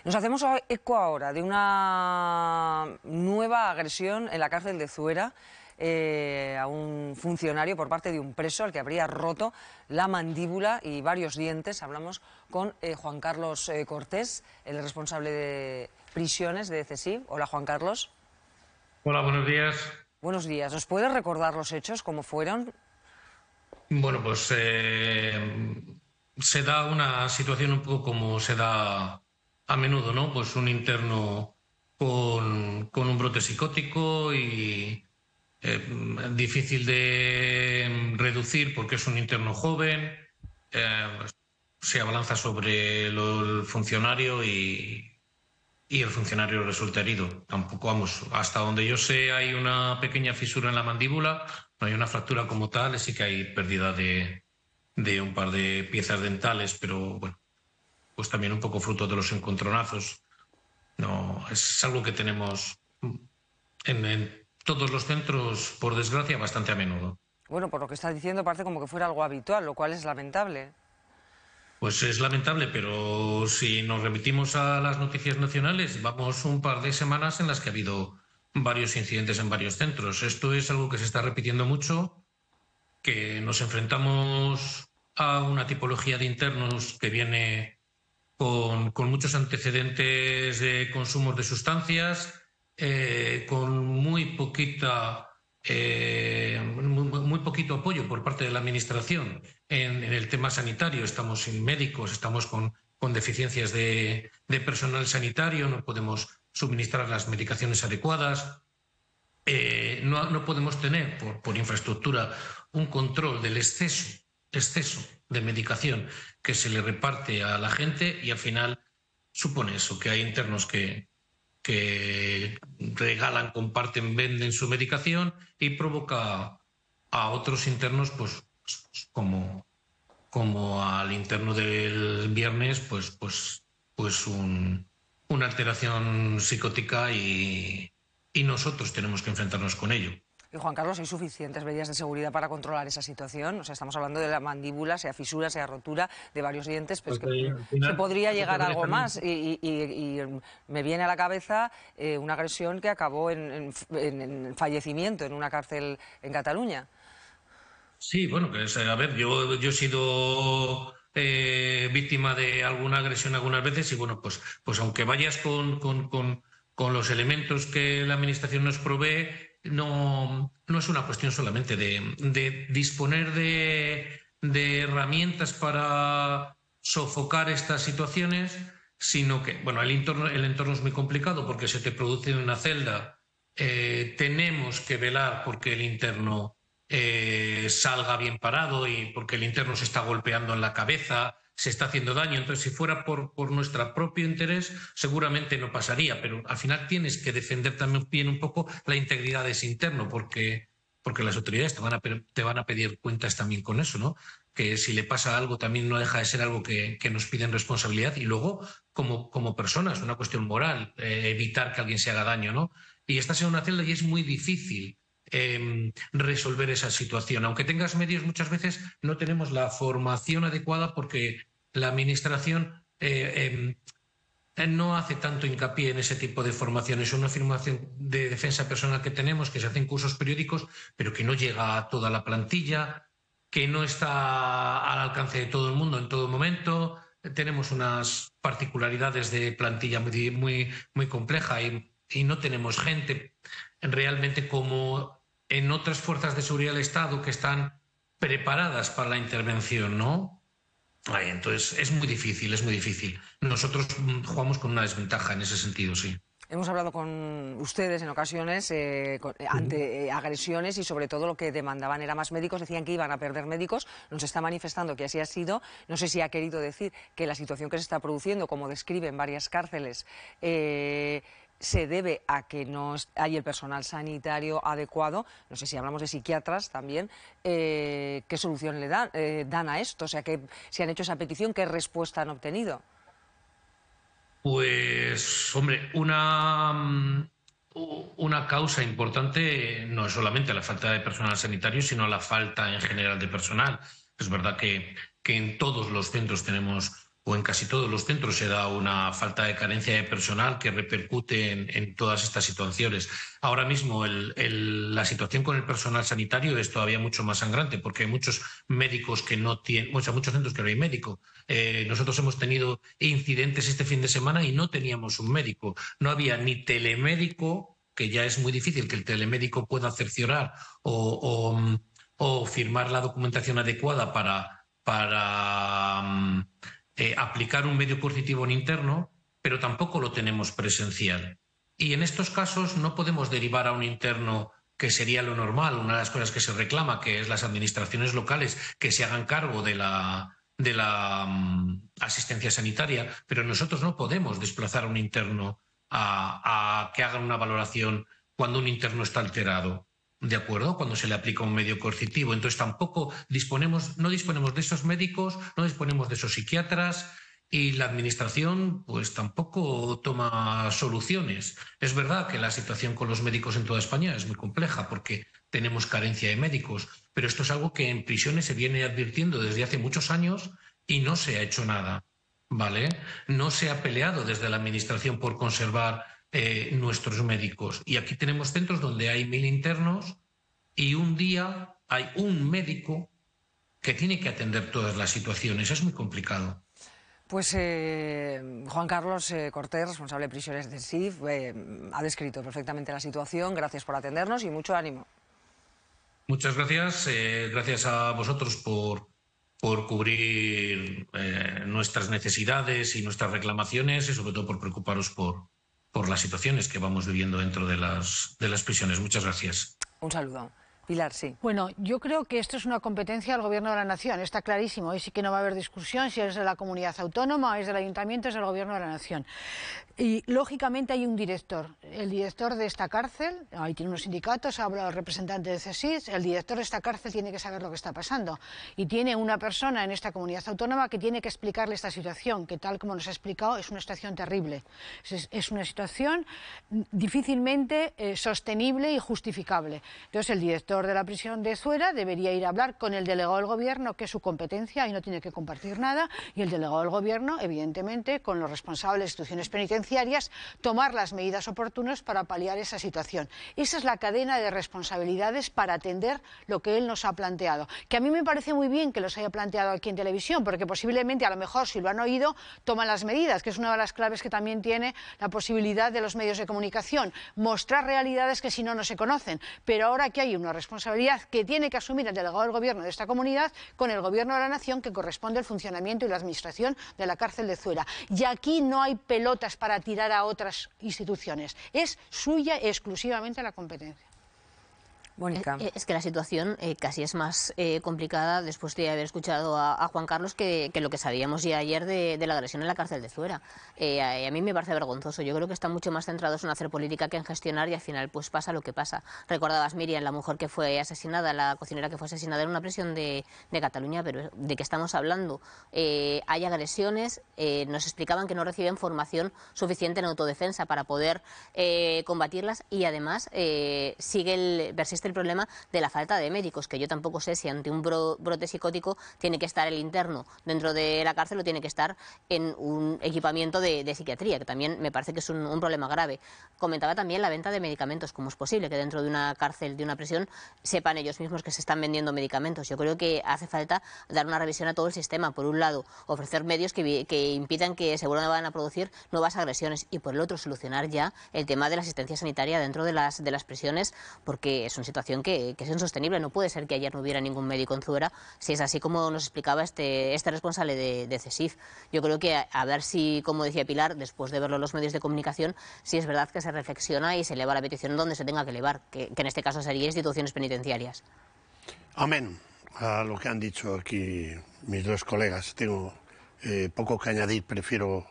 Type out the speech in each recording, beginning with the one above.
Nos hacemos eco ahora de una nueva agresión en la cárcel de Zuera a un funcionario por parte de un preso al que habría roto la mandíbula y varios dientes. Hablamos con Juan Carlos Cortés, el responsable de prisiones de CSIC. Hola, Juan Carlos. Hola, buenos días. Buenos días. ¿Nos puede recordar los hechos, cómo fueron? Bueno, pues se da una situación un poco como se da a menudo, ¿no? Pues un interno con un brote psicótico y difícil de reducir porque es un interno joven, se abalanza sobre el funcionario y el funcionario resulta herido. Tampoco, vamos, hasta donde yo sé hay una pequeña fisura en la mandíbula, no hay una fractura como tal, sí que hay pérdida de un par de piezas dentales, pero bueno, pues también un poco fruto de los encontronazos. No, es algo que tenemos en todos los centros, por desgracia, bastante a menudo. Bueno, por lo que está diciendo parece como que fuera algo habitual, lo cual es lamentable. Pues es lamentable, pero si nos remitimos a las noticias nacionales, vamos un par de semanas en las que ha habido varios incidentes en varios centros. Esto es algo que se está repitiendo mucho, que nos enfrentamos a una tipología de internos que viene con muchos antecedentes de consumos de sustancias, con muy poquito apoyo por parte de la Administración en el tema sanitario. Estamos sin médicos, estamos con deficiencias de personal sanitario, no podemos suministrar las medicaciones adecuadas. No podemos tener por infraestructura un control del exceso de medicación que se le reparte a la gente y al final supone eso, que hay internos que regalan, comparten, venden su medicación y provoca a otros internos, pues como al interno del viernes, una alteración psicótica y nosotros tenemos que enfrentarnos con ello. Y Juan Carlos, ¿hay suficientes medidas de seguridad para controlar esa situación? O sea, estamos hablando de la mandíbula, sea fisura, sea rotura de varios dientes, pero Pues es que al se final, podría llegar a algo también. más. Y me viene a la cabeza una agresión que acabó en fallecimiento en una cárcel en Cataluña. Sí, bueno, a ver, yo he sido víctima de alguna agresión algunas veces y bueno, pues aunque vayas con los elementos que la Administración nos provee, no es una cuestión solamente de disponer de herramientas para sofocar estas situaciones, sino que, bueno, el entorno es muy complicado porque se te produce en una celda, tenemos que velar porque el interno salga bien parado y porque el interno se está golpeando en la cabeza, se está haciendo daño. Entonces, si fuera por nuestro propio interés, seguramente no pasaría, pero al final tienes que defender también un poco la integridad de ese interno, porque las autoridades te van a pedir cuentas también con eso, ¿no? Que si le pasa algo también no deja de ser algo que nos piden responsabilidad y luego, como personas, una cuestión moral, evitar que alguien se haga daño, ¿no? Y estás en una celda y es muy difícil resolver esa situación. Aunque tengas medios, muchas veces no tenemos la formación adecuada porque la Administración no hace tanto hincapié en ese tipo de formación. Es una formación de defensa personal que tenemos, que se hacen cursos periódicos, pero que no llega a toda la plantilla, que no está al alcance de todo el mundo en todo momento. Tenemos unas particularidades de plantilla muy compleja y no tenemos gente realmente como en otras fuerzas de seguridad del Estado que están preparadas para la intervención, ¿no? Ay, entonces es muy difícil, es muy difícil. Nosotros jugamos con una desventaja en ese sentido, sí. Hemos hablado con ustedes en ocasiones ante agresiones y sobre todo lo que demandaban era más médicos, decían que iban a perder médicos, nos está manifestando que así ha sido, no sé si ha querido decir que la situación que se está produciendo, como describe en varias cárceles, se debe a que no hay el personal sanitario adecuado, no sé si hablamos de psiquiatras también, ¿qué solución le dan a esto? O sea, que si han hecho esa petición, ¿qué respuesta han obtenido? Pues, hombre, una causa importante no es solamente la falta de personal sanitario, sino la falta en general de personal. Es verdad que en todos los centros tenemos o en casi todos los centros se da una falta de carencia de personal que repercute en todas estas situaciones. Ahora mismo la situación con el personal sanitario es todavía mucho más sangrante porque hay muchos médicos que no tienen, o sea, muchos centros que no hay médico. Nosotros hemos tenido incidentes este fin de semana y no teníamos un médico. No había ni telemédico, que ya es muy difícil que el telemédico pueda cerciorar o firmar la documentación adecuada para aplicar un medio coercitivo en interno, pero tampoco lo tenemos presencial. Y en estos casos no podemos derivar a un interno, que sería lo normal, una de las cosas que se reclama, que es las administraciones locales que se hagan cargo de la asistencia sanitaria, pero nosotros no podemos desplazar a un interno a que hagan una valoración cuando un interno está alterado. ¿De acuerdo? Cuando se le aplica un medio coercitivo. Entonces tampoco no disponemos de esos médicos, no disponemos de esos psiquiatras y la administración pues tampoco toma soluciones. Es verdad que la situación con los médicos en toda España es muy compleja porque tenemos carencia de médicos, pero esto es algo que en prisiones se viene advirtiendo desde hace muchos años y no se ha hecho nada, ¿vale? No se ha peleado desde la administración por conservar nuestros médicos. Y aquí tenemos centros donde hay 1000 internos y un día hay un médico que tiene que atender todas las situaciones. Es muy complicado. Pues Juan Carlos Cortés, responsable de prisiones de SIF, ha descrito perfectamente la situación. Gracias por atendernos y mucho ánimo. Muchas gracias. Gracias a vosotros por cubrir nuestras necesidades y nuestras reclamaciones y sobre todo por preocuparos por las situaciones que vamos viviendo dentro de las prisiones. Muchas gracias. Un saludo. Pilar, sí. Bueno, yo creo que esto es una competencia del Gobierno de la Nación, está clarísimo. Hoy sí que no va a haber discusión si es de la comunidad autónoma, es del Ayuntamiento, es del Gobierno de la Nación. Y lógicamente hay un director, el director de esta cárcel, ahí tiene unos sindicatos, ha hablado el representante de CSIS, el director de esta cárcel tiene que saber lo que está pasando. Y tiene una persona en esta comunidad autónoma que tiene que explicarle esta situación, que tal como nos ha explicado es una situación terrible. Es una situación difícilmente sostenible y justificable. Entonces el director de la prisión de Zuera debería ir a hablar con el delegado del Gobierno, que es su competencia y no tiene que compartir nada, y el delegado del Gobierno, evidentemente, con los responsables de instituciones penitenciarias, tomar las medidas oportunas para paliar esa situación. Esa es la cadena de responsabilidades para atender lo que él nos ha planteado. Que a mí me parece muy bien que los haya planteado aquí en televisión, porque posiblemente, a lo mejor, si lo han oído, toman las medidas, que es una de las claves que también tiene la posibilidad de los medios de comunicación. Mostrar realidades que si no, no se conocen. Pero ahora que hay una responsabilidad que tiene que asumir el delegado del Gobierno de esta comunidad con el Gobierno de la Nación, que corresponde al funcionamiento y la administración de la cárcel de Zuera. Y aquí no hay pelotas para tirar a otras instituciones. Es suya exclusivamente la competencia. Mónica. Es que la situación casi es más complicada después de haber escuchado a Juan Carlos que lo que sabíamos ya ayer de la agresión en la cárcel de Zuera. A mí me parece vergonzoso. Yo creo que están mucho más centrados en hacer política que en gestionar y al final pues pasa lo que pasa. Recordabas, Miriam, la mujer que fue asesinada, la cocinera que fue asesinada en una prisión de Cataluña, pero ¿de qué estamos hablando? Hay agresiones, nos explicaban que no reciben formación suficiente en autodefensa para poder combatirlas y además persiste el problema de la falta de médicos, que yo tampoco sé si ante un brote psicótico tiene que estar el interno dentro de la cárcel o tiene que estar en un equipamiento de psiquiatría, que también me parece que es un problema grave. Comentaba también la venta de medicamentos. ¿Cómo es posible que dentro de una cárcel, de una prisión, sepan ellos mismos que se están vendiendo medicamentos? Yo creo que hace falta dar una revisión a todo el sistema. Por un lado, ofrecer medios que impidan que seguro van a producir nuevas agresiones y por el otro, solucionar ya el tema de la asistencia sanitaria dentro de las prisiones, porque es una situación que es insostenible. No puede ser que ayer no hubiera ningún médico en Zuera, si es así como nos explicaba este responsable de CSIF. Yo creo que a ver si, como decía Pilar, después de verlo en los medios de comunicación, si es verdad que se reflexiona y se eleva la petición donde se tenga que elevar, que en este caso sería instituciones penitenciarias. Amén a lo que han dicho aquí mis dos colegas. Tengo poco que añadir, prefiero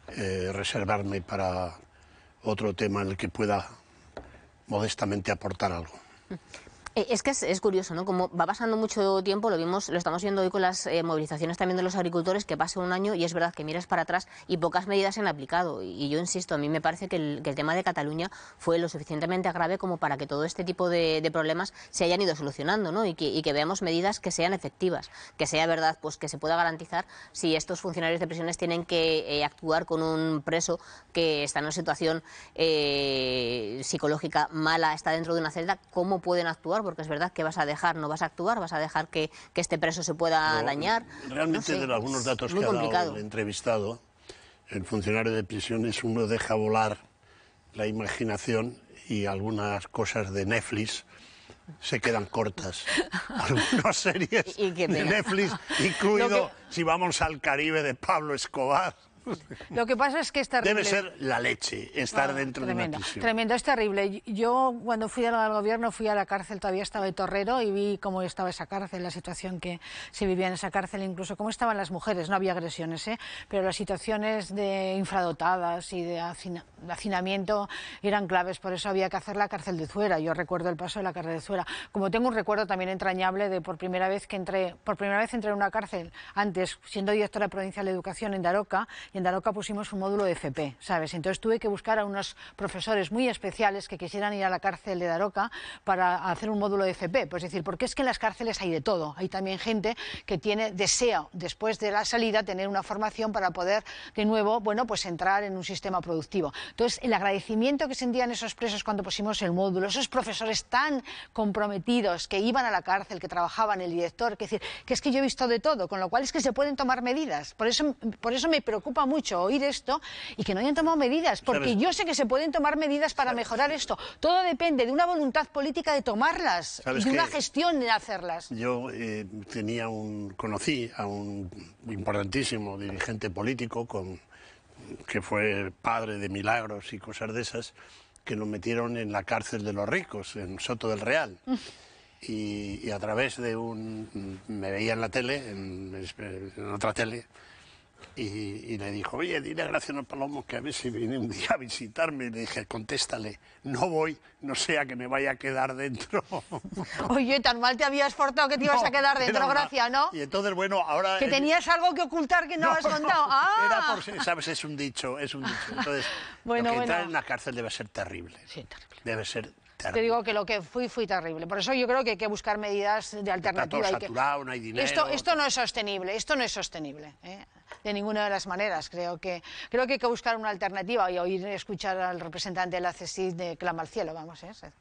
reservarme para otro tema en el que pueda modestamente aportar algo. Es que es curioso, ¿no? Como va pasando mucho tiempo, lo estamos viendo hoy con las movilizaciones también de los agricultores, que pasa un año y es verdad que miras para atrás y pocas medidas se han aplicado. Y yo insisto, a mí me parece que el tema de Cataluña fue lo suficientemente grave como para que todo este tipo de problemas se hayan ido solucionando, ¿no? Y que veamos medidas que sean efectivas, que sea verdad, pues que se pueda garantizar si estos funcionarios de prisiones tienen que actuar con un preso que está en una situación psicológica mala, está dentro de una celda, ¿cómo pueden actuar? Porque es verdad que vas a dejar, no vas a actuar, vas a dejar que este preso se pueda dañar. Realmente, no sé, de algunos datos muy que ha complicado. dado el entrevistado, el funcionario de prisiones, uno deja volar la imaginación y algunas cosas de Netflix se quedan cortas. Algunas series de Netflix, incluido Si vamos al Caribe de Pablo Escobar. Lo que pasa es que es terrible. Debe ser la leche estar dentro de una prisión. Tremendo, es terrible. Yo cuando fui al gobierno fui a la cárcel, todavía estaba de Torrero, y vi cómo estaba esa cárcel, la situación que se vivía en esa cárcel, incluso cómo estaban las mujeres. No había agresiones, pero las situaciones de infradotadas y de hacinamiento eran claves. Por eso había que hacer la cárcel de Zuera. Yo recuerdo el paso de la cárcel de Zuera. Como tengo un recuerdo también entrañable de por primera vez entré en una cárcel, antes siendo directora provincial de Educación en Daroca, y en Daroca pusimos un módulo de FP, ¿sabes? Entonces tuve que buscar a unos profesores muy especiales que quisieran ir a la cárcel de Daroca para hacer un módulo de FP. Pues es decir, porque es que en las cárceles hay de todo. Hay también gente que desea, después de la salida, tener una formación para poder, de nuevo, bueno, pues entrar en un sistema productivo. Entonces, el agradecimiento que sentían esos presos cuando pusimos el módulo, esos profesores tan comprometidos que iban a la cárcel, que trabajaban, el director, que es que yo he visto de todo, con lo cual es que se pueden tomar medidas. Por eso me preocupa mucho oír esto y que no hayan tomado medidas, porque yo sé que se pueden tomar medidas para mejorar esto. Todo depende de una voluntad política de tomarlas y de una gestión de hacerlas. Yo conocí a un importantísimo dirigente político que fue padre de Milagros y cosas de esas, que lo metieron en la cárcel de los ricos, en Soto del Real. Y a través de me veía en la tele, en otra tele, y le dijo, oye, dile a Graciano Palomo que a ver si viene un día a visitarme. Y le dije, contéstale, no voy, no sea que me vaya a quedar dentro. Oye, tan mal te habías portado que te ibas a quedar dentro, Graciano. Y entonces, bueno, ahora... Que tenías algo que ocultar que no has contado. Era ¿sabes? Es un dicho. Entonces, lo que entrar en la cárcel debe ser terrible. Sí, terrible. Debe ser terrible. Te digo que lo que fui terrible. Por eso yo creo que hay que buscar medidas de alternativa. Está todo saturado, no hay dinero. Esto no es sostenible, de ninguna de las maneras. Creo que hay que buscar una alternativa y escuchar al representante de la CSIC de Clama al Cielo, vamos.